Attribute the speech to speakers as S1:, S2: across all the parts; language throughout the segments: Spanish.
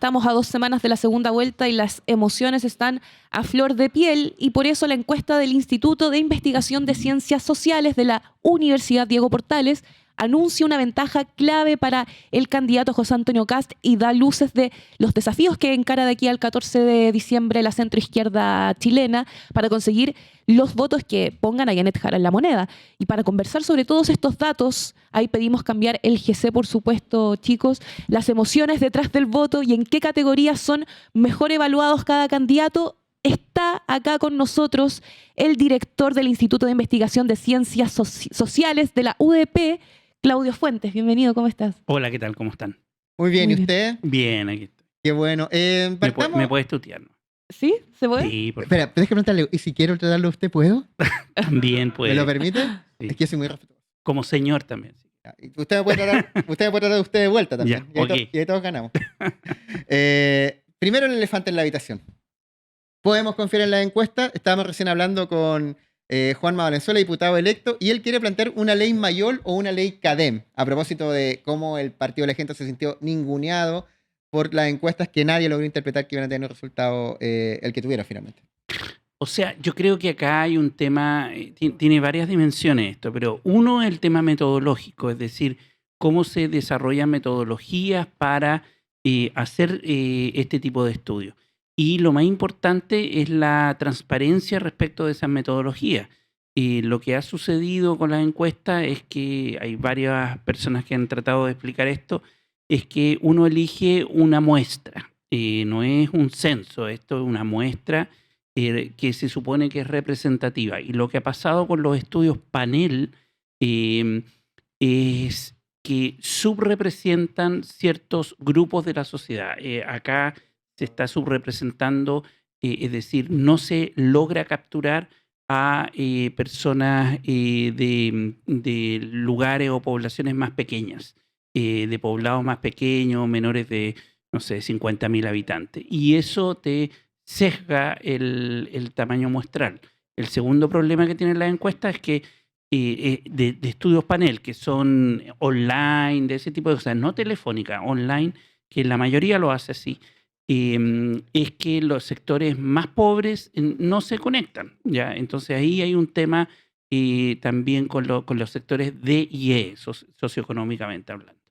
S1: estamos a 2 semanas de la segunda vuelta y las emociones están a flor de piel, y por eso la encuesta del Instituto de Investigación de Ciencias Sociales de la Universidad Diego Portales anuncia una ventaja clave para el candidato José Antonio Kast y da luces de los desafíos que encara de aquí al 14 de diciembre la centroizquierda chilena para conseguir los votos que pongan a Janet Jara en la moneda. Y para conversar sobre todos estos datos, ahí pedimos cambiar el GC, por supuesto, chicos, las emociones detrás del voto y en qué categorías son mejor evaluados cada candidato. Está acá con nosotros el director del Instituto de Investigación de Ciencias Sociales de la UDP, Claudio Fuentes. Bienvenido, ¿cómo estás?
S2: Hola, ¿qué tal? ¿Cómo están?
S3: Muy bien,
S1: Muy
S3: ¿y
S1: bien.
S3: usted?
S2: Bien, aquí estoy.
S3: Qué bueno.
S2: Me puedes tutear, ¿no?
S1: ¿Sí? ¿Se puede?
S2: Sí, por
S3: Espera, ¿tienes que preguntarle? ¿Y si quiero tratarlo a usted, puedo?
S2: también
S3: ¿Me
S2: puede.
S3: lo permite?
S2: Sí.
S3: Es que yo soy muy respetuoso.
S2: Como señor también. Sí.
S3: Ya, y usted me puede tratar de usted de vuelta también.
S2: Ya,
S3: Y ahí,
S2: ok.
S3: y ahí todos ganamos. Primero, el elefante en la habitación. ¿Podemos confiar en la encuesta? Estábamos recién hablando con Juanma Valenzuela, diputado electo, y él quiere plantear una ley Mayol o una ley CADEM, a propósito de cómo el Partido de la Gente se sintió ninguneado por las encuestas que nadie logró interpretar que iban a tener un resultado el que tuvieron finalmente.
S2: O sea, yo creo que acá hay un tema, tiene varias dimensiones esto, pero uno es el tema metodológico, es decir, cómo se desarrollan metodologías para hacer este tipo de estudios. Y lo más importante es la transparencia respecto de esas metodologías. Lo que ha sucedido con las encuestas es que hay varias personas que han tratado de explicar esto, es que uno elige una muestra, no es un censo, esto es una muestra que se supone que es representativa. Y lo que ha pasado con los estudios panel es que subrepresentan ciertos grupos de la sociedad. Acá se está subrepresentando, es decir, no se logra capturar a personas de lugares o poblaciones más pequeñas, de poblados más pequeños, menores de, no sé, 50.000 habitantes. Y eso te sesga el tamaño muestral. El segundo problema que tienen las encuestas es que de estudios panel, que son online, de ese tipo de cosas, no telefónica, online, que la mayoría lo hace así, es que los sectores más pobres no se conectan, ¿ya? Entonces ahí hay un tema también con los sectores D y E, socioeconómicamente hablando.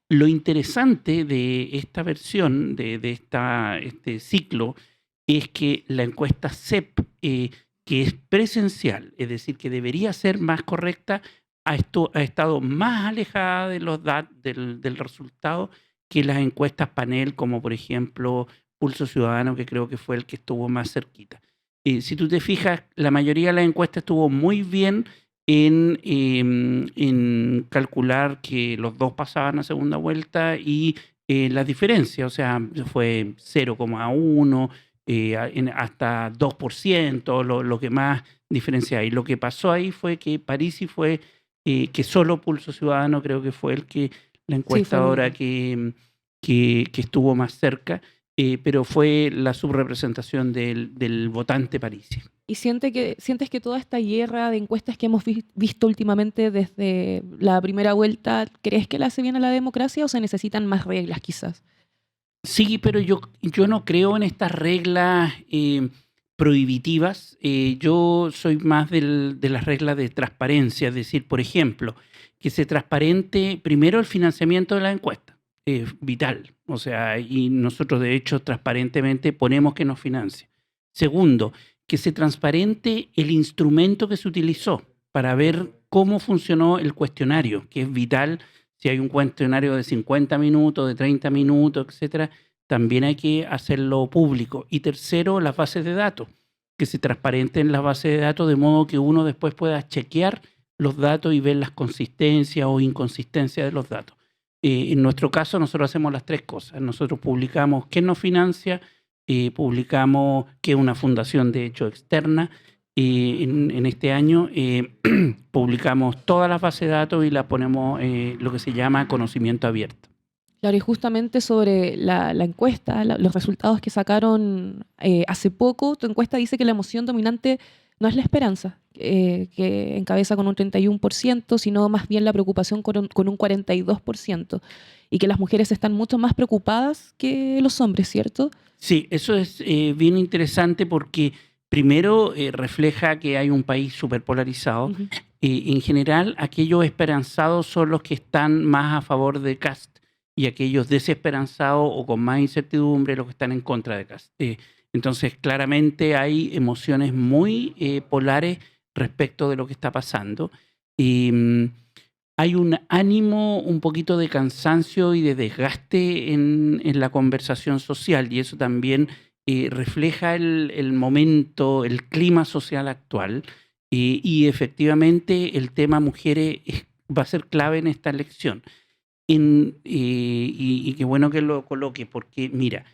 S2: Lo interesante de esta versión, de este ciclo, es que la encuesta CEP, que es presencial, es decir, que debería ser más correcta, ha estado más alejada de del resultado que las encuestas panel, como por ejemplo Pulso Ciudadano, que creo que fue el que estuvo más cerquita. Si tú te fijas, la mayoría de las encuestas estuvo muy bien en calcular que los dos pasaban a segunda vuelta y las diferencias, o sea, fue 0,1 hasta 2%, lo que más diferencia hay. Lo que pasó ahí fue que Parisi fue, que solo Pulso Ciudadano creo que fue el que la encuestadora que estuvo más cerca, pero fue la subrepresentación del votante Parisi.
S1: ¿Y sientes que toda esta guerra de encuestas que hemos visto últimamente desde la primera vuelta, crees que le hace bien a la democracia o se necesitan más reglas quizás?
S2: Sí, pero yo no creo en estas reglas prohibitivas. Yo soy más de las reglas de transparencia, es decir, por ejemplo, que se transparente primero el financiamiento de la encuesta. Es vital, o sea, y nosotros de hecho transparentemente ponemos que nos financie. Segundo, que se transparente el instrumento que se utilizó para ver cómo funcionó el cuestionario, que es vital. Si hay un cuestionario de 50 minutos, de 30 minutos, etcétera, también hay que hacerlo público. Y tercero, las bases de datos, que se transparenten las bases de datos de modo que uno después pueda chequear los datos y ver las consistencias o inconsistencias de los datos. En nuestro caso, nosotros hacemos las tres cosas. Nosotros publicamos quién nos financia, publicamos que es una fundación de hecho externa. En este año publicamos todas las bases de datos y las ponemos lo que se llama conocimiento abierto.
S1: Claro, y justamente sobre la encuesta, los resultados que sacaron hace poco, tu encuesta dice que la emoción dominante no es la esperanza, que encabeza con un 31%, sino más bien la preocupación con un 42%, y que las mujeres están mucho más preocupadas que los hombres, ¿cierto?
S2: Sí, eso es bien interesante porque primero refleja que hay un país súper polarizado.
S1: Ujú.
S2: En general, aquellos esperanzados son los que están más a favor de Kast y aquellos desesperanzados o con más incertidumbre los que están en contra de Kast. Entonces, claramente hay emociones muy polares respecto de lo que está pasando. Y hay un ánimo, un poquito de cansancio y de desgaste en la conversación social, y eso también refleja el momento, el clima social actual. Y efectivamente el tema mujeres va a ser clave en esta elección. Y qué bueno que lo coloque, porque mira,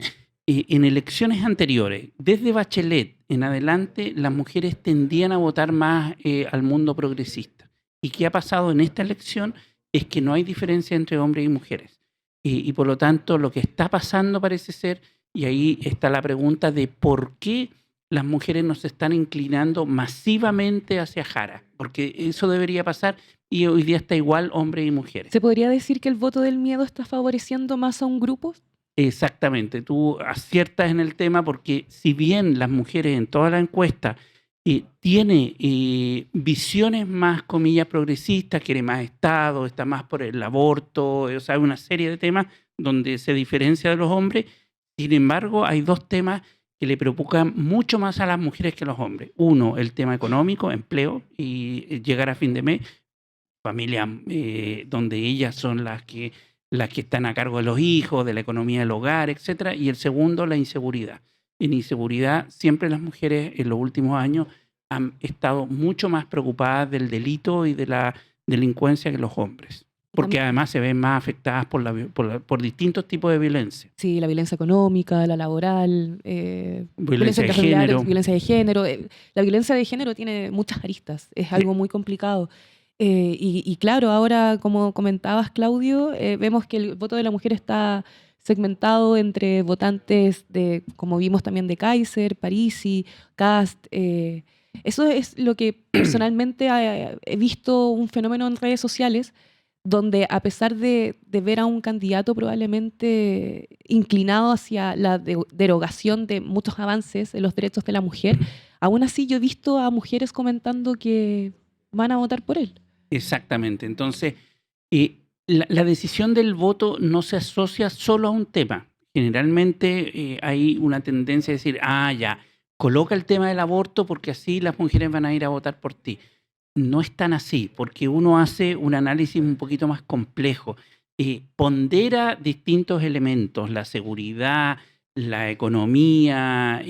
S2: en elecciones anteriores, desde Bachelet en adelante, las mujeres tendían a votar más al mundo progresista. ¿Y qué ha pasado en esta elección? Es que no hay diferencia entre hombres y mujeres. Y por lo tanto, lo que está pasando parece ser, y ahí está la pregunta de por qué las mujeres nos están inclinando masivamente hacia Jara, porque eso debería pasar y hoy día está igual hombres y mujeres.
S1: ¿Se podría decir que el voto del miedo está favoreciendo más a un grupo?
S2: Exactamente, tú aciertas en el tema porque si bien las mujeres en toda la encuesta tiene visiones más, comillas, progresistas, quiere más Estado, está más por el aborto, o sea, hay una serie de temas donde se diferencia de los hombres. Sin embargo, hay dos temas que le preocupan mucho más a las mujeres que a los hombres. Uno, el tema económico, empleo y llegar a fin de mes, familias donde ellas son las que están a cargo de los hijos, de la economía del hogar, etcétera. Y el segundo, la inseguridad. En inseguridad, siempre las mujeres en los últimos años han estado mucho más preocupadas del delito y de la delincuencia que los hombres, porque además se ven más afectadas por distintos tipos de violencia.
S1: Sí, la violencia económica, la laboral,
S2: Violencia de
S1: intrafamiliar,
S2: género.
S1: violencia de género. La violencia de género tiene muchas aristas, es algo muy complicado. Y claro, ahora, como comentabas, Claudio, vemos que el voto de la mujer está segmentado entre votantes de, como vimos también, de Kaiser, Parisi, Kast. Eso es lo que personalmente he visto un fenómeno en redes sociales, donde a pesar de ver a un candidato probablemente inclinado hacia la derogación de muchos avances en los derechos de la mujer, aún así yo he visto a mujeres comentando que van a votar por él.
S2: Exactamente. Entonces, la decisión del voto no se asocia solo a un tema. Generalmente hay una tendencia a decir, ya, coloca el tema del aborto porque así las mujeres van a ir a votar por ti. No es tan así, porque uno hace un análisis un poquito más complejo. Pondera distintos elementos, la seguridad, la economía,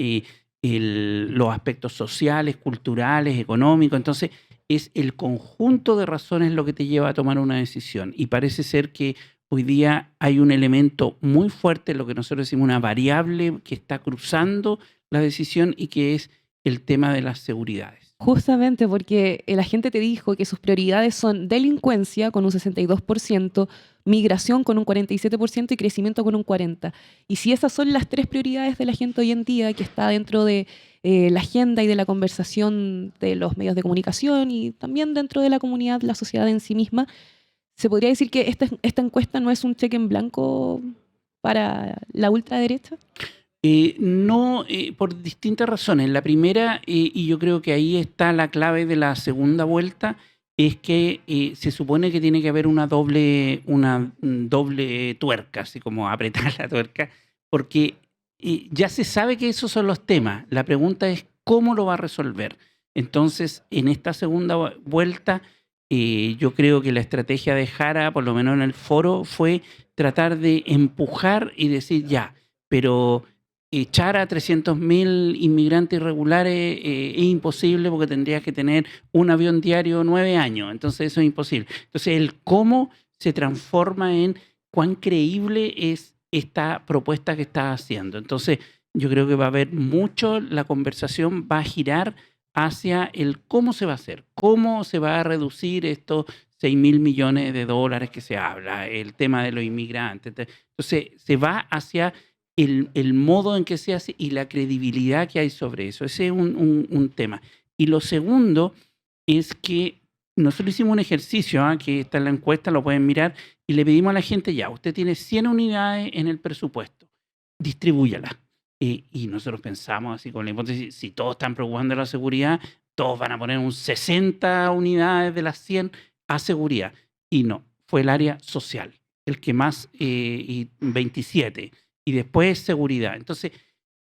S2: los aspectos sociales, culturales, económicos. Entonces, es el conjunto de razones lo que te lleva a tomar una decisión. Y parece ser que hoy día hay un elemento muy fuerte, lo que nosotros decimos una variable que está cruzando la decisión y que es el tema de las seguridades.
S1: Justamente porque la gente te dijo que sus prioridades son delincuencia con un 62%, migración con un 47% y crecimiento con un 40%. Y si esas son las tres prioridades de la gente hoy en día, que está dentro de la agenda y de la conversación de los medios de comunicación y también dentro de la comunidad, la sociedad en sí misma, se podría decir que esta encuesta no es un cheque en blanco para la ultraderecha.
S2: No, por distintas razones. La primera, y yo creo que ahí está la clave de la segunda vuelta, es que se supone que tiene que haber una doble tuerca, así como apretar la tuerca, porque ya se sabe que esos son los temas. La pregunta es cómo lo va a resolver. Entonces, en esta segunda vuelta, yo creo que la estrategia de Jara, por lo menos en el foro, fue tratar de empujar y decir ya, pero echar a 300.000 inmigrantes irregulares es imposible porque tendrías que tener un avión diario 9 años. Entonces eso es imposible. Entonces el cómo se transforma en cuán creíble es esta propuesta que estás haciendo. Entonces yo creo que va a haber mucho, la conversación va a girar hacia el cómo se va a hacer, cómo se va a reducir estos 6.000 millones de dólares que se habla, el tema de los inmigrantes. Entonces se va hacia el modo en que se hace y la credibilidad que hay sobre eso. Ese es un tema. Y lo segundo es que nosotros hicimos un ejercicio, que está en la encuesta, lo pueden mirar, y le pedimos a la gente, ya, usted tiene 100 unidades en el presupuesto, distribúyala. Y nosotros pensamos así con la hipótesis, si todos están preocupando de la seguridad, todos van a poner un 60 unidades de las 100 a seguridad. Y no, fue el área social, el que más, y 27, y después seguridad. Entonces,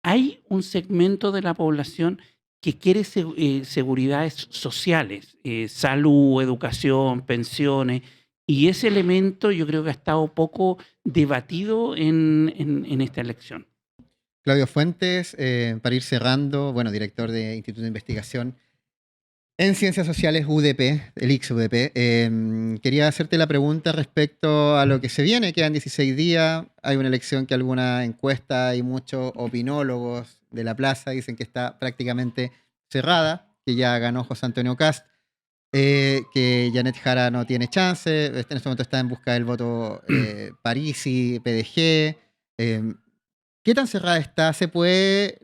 S2: hay un segmento de la población que quiere seguridades sociales, salud, educación, pensiones, y ese elemento yo creo que ha estado poco debatido en esta elección.
S3: Claudio Fuentes, para ir cerrando, bueno, director de Instituto de Investigación en Ciencias Sociales UDP, el ICSO-UDP, quería hacerte la pregunta respecto a lo que se viene. Quedan 16 días, hay una elección que alguna encuesta y muchos opinólogos de la plaza dicen que está prácticamente cerrada, que ya ganó José Antonio Kast, que Janet Jara no tiene chance, en este momento está en busca del voto Parisi, PDG. ¿Qué tan cerrada está? ¿Se puede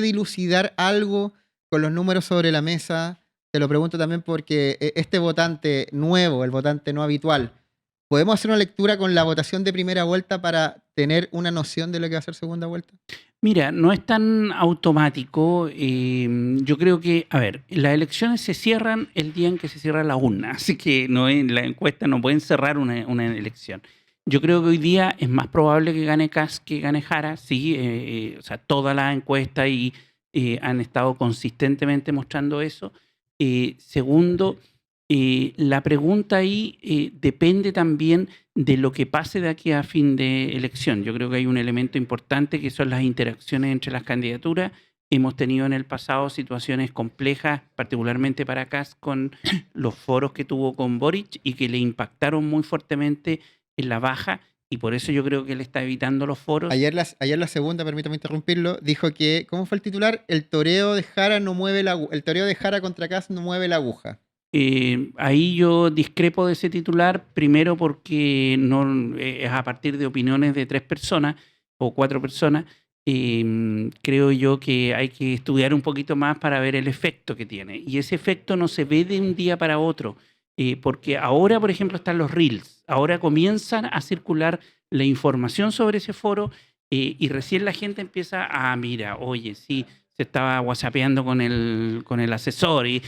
S3: dilucidar algo con los números sobre la mesa? Te lo pregunto también porque este votante nuevo, el votante no habitual, ¿podemos hacer una lectura con la votación de primera vuelta para tener una noción de lo que va a ser segunda vuelta?
S2: Mira, no es tan automático. Yo creo que, a ver, las elecciones se cierran el día en que se cierra la urna, así que no en la encuesta no pueden cerrar una elección. Yo creo que hoy día es más probable que gane Kast que gane Jara, sí, o sea, todas las encuestas han estado consistentemente mostrando eso. Segundo, la pregunta ahí depende también de lo que pase de aquí a fin de elección. Yo creo que hay un elemento importante que son las interacciones entre las candidaturas. Hemos tenido en el pasado situaciones complejas, particularmente para Kast, con los foros que tuvo con Boric y que le impactaron muy fuertemente en la baja, y por eso yo creo que él está evitando los foros.
S3: Ayer la segunda, permítame interrumpirlo, dijo que, ¿cómo fue el titular? El toreo de Jara contra Kast no mueve la aguja.
S2: Ahí yo discrepo de ese titular, primero porque no es a partir de opiniones de 3 personas o 4 personas. Creo yo que hay que estudiar un poquito más para ver el efecto que tiene, y ese efecto no se ve de un día para otro. Porque ahora, por ejemplo, están los Reels. Ahora comienzan a circular la información sobre ese foro, y recién la gente empieza a, mira, oye, sí, se estaba whatsappeando con el asesor y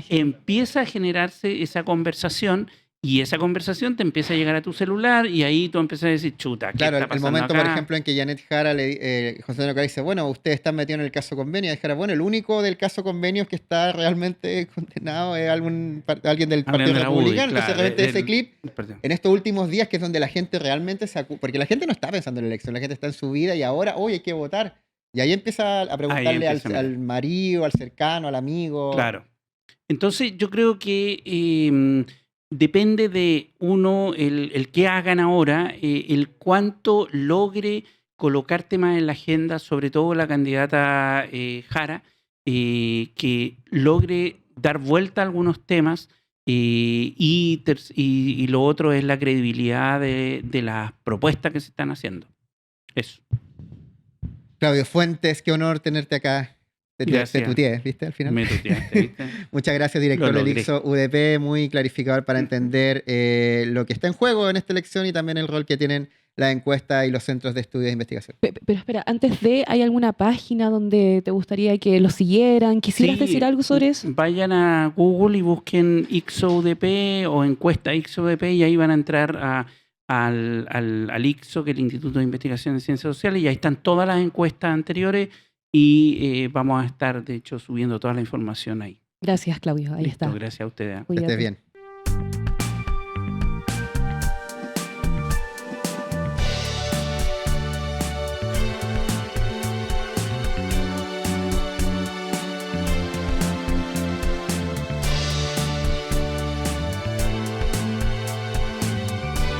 S2: empieza a generarse esa conversación, y esa conversación te empieza a llegar a tu celular y ahí tú empiezas a decir, chuta, ¿qué
S3: claro,
S2: está pasando
S3: el momento,
S2: acá?
S3: por ejemplo, en que Janet Jara, José Antonio Jara dice, bueno, ustedes están metidos en el caso convenio, y Jara, bueno, el único del caso convenios que está realmente condenado es alguien del Partido Republicano.
S2: Claro,
S3: entonces, realmente ese clip, en estos últimos días, que es donde la gente realmente porque la gente no está pensando en la elección, la gente está en su vida y ahora, hoy hay que votar. Y ahí empieza a preguntarle al marido, al cercano, al amigo.
S2: Claro. Entonces yo creo que depende de uno, el que hagan ahora, el cuánto logre colocar temas en la agenda, sobre todo la candidata Jara, que logre dar vuelta a algunos temas, y lo otro es la credibilidad de las propuestas que se están haciendo. Eso.
S3: Claudio Fuentes, qué honor tenerte acá. Te tuteé, ¿viste? Al final.
S2: Me tuteaste, ¿viste?
S3: Muchas gracias, director del ICSO-UDP, muy clarificador para entender lo que está en juego en esta elección y también el rol que tienen la encuesta y los centros de estudios de investigación.
S1: Pero espera, antes ¿hay alguna página donde te gustaría que lo siguieran? ¿Quisieras decir algo sobre eso?
S2: Vayan a Google y busquen ICSO-UDP o encuesta ICSO-UDP, y ahí van a entrar al ICSO, que es el Instituto de Investigación de Ciencias Sociales, y ahí están todas las encuestas anteriores, y vamos a estar, de hecho, subiendo toda la información ahí.
S1: Gracias, Claudio. Ahí
S2: Listo,
S1: está.
S2: gracias a ustedes.
S3: Que estés bien.